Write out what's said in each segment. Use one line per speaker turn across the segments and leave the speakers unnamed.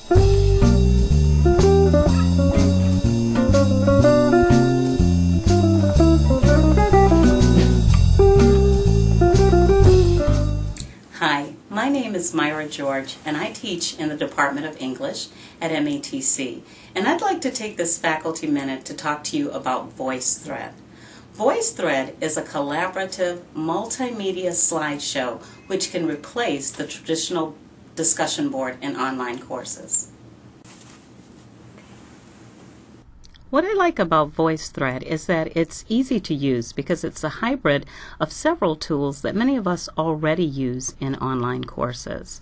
Hi, my name is Myra George, and I teach in the Department of English at MATC. And I'd like to take this faculty minute to talk to you about VoiceThread. VoiceThread is a collaborative multimedia slideshow which can replace the traditional discussion board in online courses. What I like about VoiceThread is that it's easy to use because it's a hybrid of several tools that many of us already use in online courses.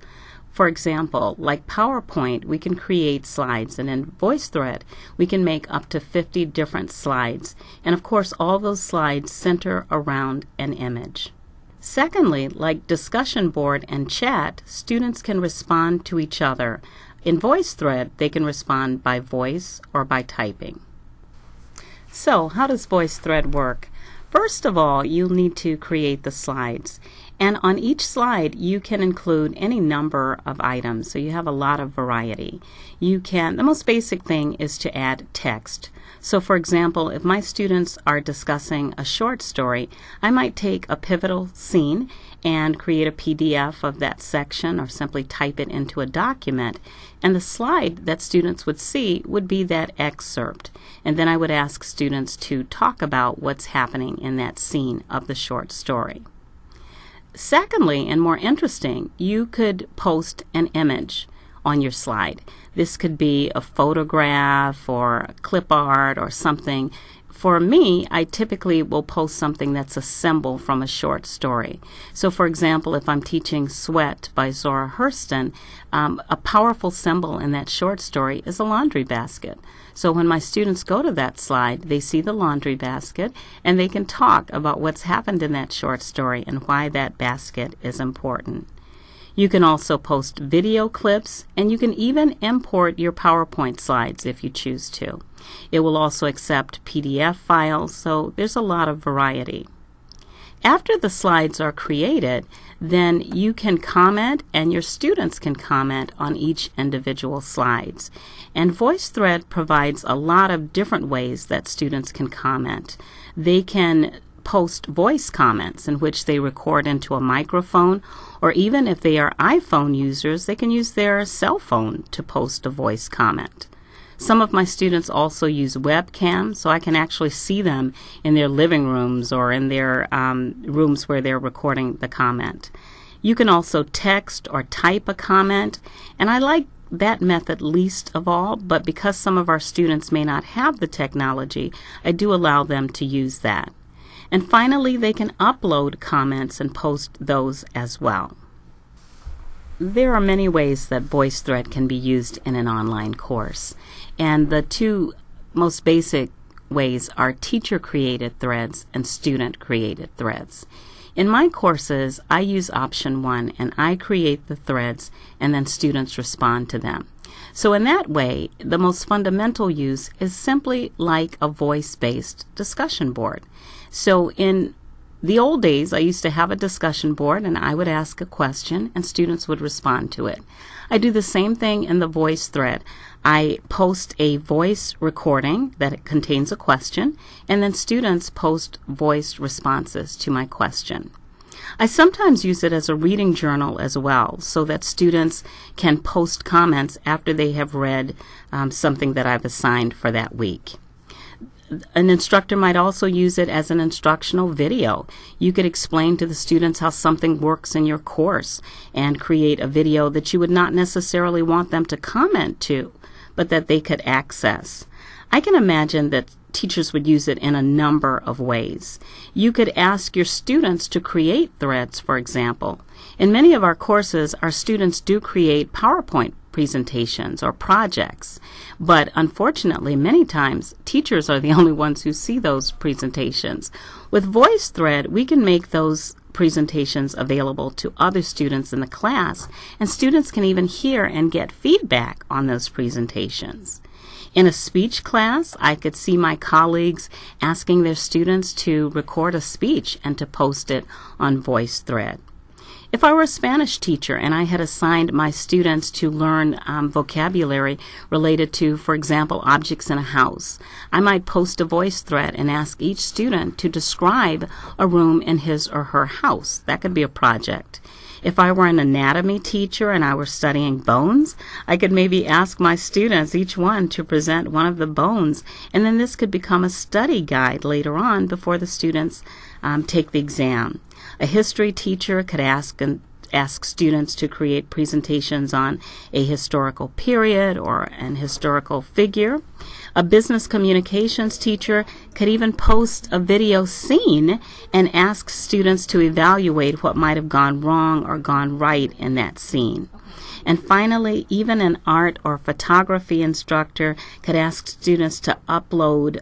For example, like PowerPoint, we can create slides, and in VoiceThread, we can make up to 50 different slides. And of course, all those slides center around an image. Secondly, like discussion board and chat, students can respond to each other. In VoiceThread, they can respond by voice or by typing. So, how does VoiceThread work? First of all, you'll need to create the slides. And on each slide, you can include any number of items, so you have a lot of variety. The most basic thing is to add text. So for example, if my students are discussing a short story, I might take a pivotal scene and create a PDF of that section or simply type it into a document. And the slide that students would see would be that excerpt. And then I would ask students to talk about what's happening in that scene of the short story. Secondly, and more interesting, you could post an image on your slide. This could be a photograph or clip art or something. For me, I typically will post something that's a symbol from a short story. So for example, if I'm teaching Sweat by Zora Hurston, a powerful symbol in that short story is a laundry basket. So when my students go to that slide, they see the laundry basket and they can talk about what's happened in that short story and why that basket is important. You can also post video clips, and you can even import your PowerPoint slides if you choose to. It will also accept PDF files, so there's a lot of variety. After the slides are created, then you can comment and your students can comment on each individual slides. And VoiceThread provides a lot of different ways that students can comment. They can post voice comments in which they record into a microphone, or even if they are iPhone users, they can use their cell phone to post a voice comment. Some of my students also use webcam, so I can actually see them in their living rooms or in their rooms where they're recording the comment. You can also text or type a comment, and I like that method least of all, but because some of our students may not have the technology, I do allow them to use that. And finally, they can upload comments and post those as well. There are many ways that VoiceThread can be used in an online course, and the two most basic ways are teacher-created threads and student-created threads. In my courses, I use option 1, and I create the threads and then students respond to them. So in that way, the most fundamental use is simply like a voice-based discussion board. So in the old days, I used to have a discussion board and I would ask a question and students would respond to it. I do the same thing in the VoiceThread. I post a voice recording that contains a question, and then students post voice responses to my question. I sometimes use it as a reading journal as well, so that students can post comments after they have read something that I've assigned for that week. An instructor might also use it as an instructional video. You could explain to the students how something works in your course and create a video that you would not necessarily want them to comment to, but that they could access. I can imagine that teachers would use it in a number of ways. You could ask your students to create threads, for example. In many of our courses, our students do create PowerPoint presentations or projects, but unfortunately, many times, teachers are the only ones who see those presentations. With VoiceThread, we can make those presentations available to other students in the class, and students can even hear and get feedback on those presentations. In a speech class, I could see my colleagues asking their students to record a speech and to post it on VoiceThread. If I were a Spanish teacher and I had assigned my students to learn vocabulary related to, for example, objects in a house, I might post a voice thread and ask each student to describe a room in his or her house. That could be a project. If I were an anatomy teacher and I were studying bones, I could maybe ask my students, each one, to present one of the bones, and then this could become a study guide later on before the students take the exam. A history teacher could ask students to create presentations on a historical period or an historical figure. A business communications teacher could even post a video scene and ask students to evaluate what might have gone wrong or gone right in that scene. And finally, even an art or photography instructor could ask students to upload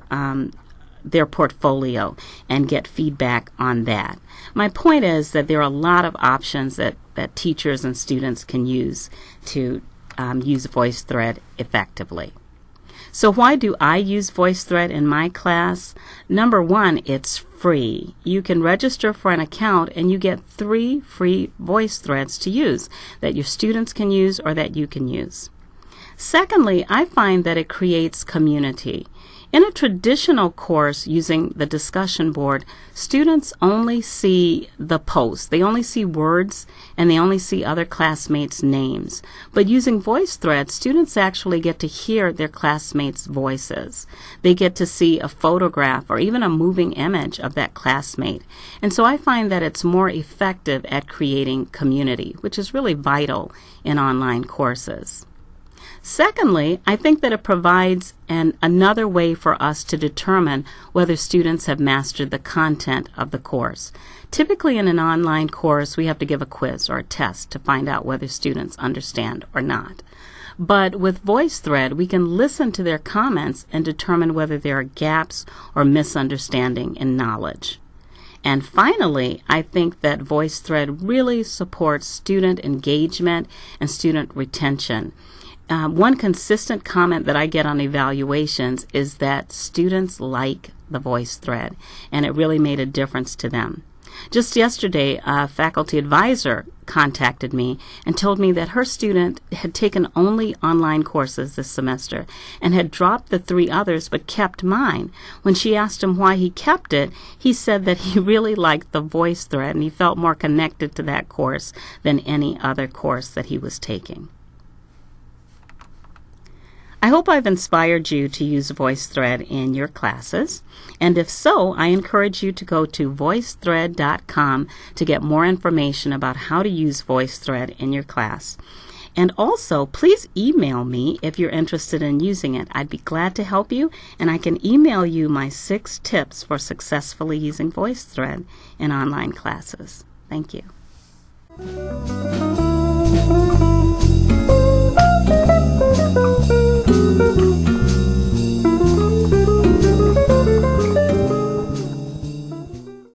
their portfolio and get feedback on that. My point is that there are a lot of options that teachers and students can use to use VoiceThread effectively. So why do I use VoiceThread in my class? Number one, it's free. You can register for an account and you get 3 free voice threads to use that your students can use or that you can use. Secondly, I find that it creates community. In a traditional course using the discussion board, students only see the post. They only see words and they only see other classmates' names. But using VoiceThread, students actually get to hear their classmates' voices. They get to see a photograph or even a moving image of that classmate. And so I find that it's more effective at creating community, which is really vital in online courses. Secondly, I think that it provides another way for us to determine whether students have mastered the content of the course. Typically in an online course, we have to give a quiz or a test to find out whether students understand or not. But with VoiceThread, we can listen to their comments and determine whether there are gaps or misunderstanding in knowledge. And finally, I think that VoiceThread really supports student engagement and student retention. One consistent comment that I get on evaluations is that students like the VoiceThread, and it really made a difference to them. Just yesterday, a faculty advisor contacted me and told me that her student had taken only online courses this semester and had dropped the 3 others but kept mine. When she asked him why he kept it, he said that he really liked the VoiceThread and he felt more connected to that course than any other course that he was taking. I hope I've inspired you to use VoiceThread in your classes, and if so, I encourage you to go to VoiceThread.com to get more information about how to use VoiceThread in your class. And also, please email me if you're interested in using it. I'd be glad to help you, and I can email you my 6 tips for successfully using VoiceThread in online classes. Thank you.